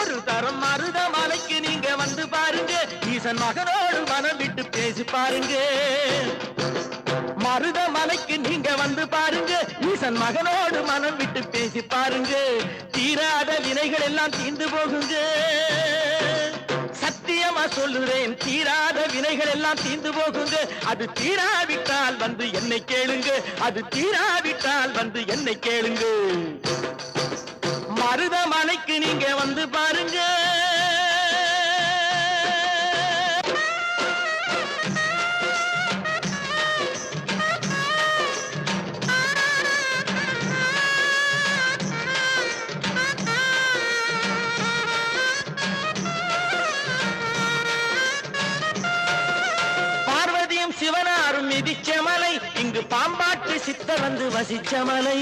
மறுதரம் மருத மலைக்கு நீங்க வந்து பாருங்க ஈசன் மகனோடு மனம் விட்டு பேசி பாருங்க மருத மலைக்கு நீங்க வந்து பாருங்க ஈசன் மகனோடு மனம் விட்டு பேசி பாருங்க தீராத வினைகள் எல்லாம் தீர்ந்து போகுங்க சத்தியமா சொல்லுறேன் தீராத வினைகள் எல்லாம் தீர்ந்து போகுங்க அது தீராவிட்டால் வந்து என்னை கேளுங்க அது தீராவிட்டால் வந்து என்னை கேளுங்க மருத மலைக்கு நீங்க வந்து பாருங்க சிவனாரும் மிதிச்ச மலை இங்கு பாம்பாட்டு சித்த வந்து வசிச்ச மலை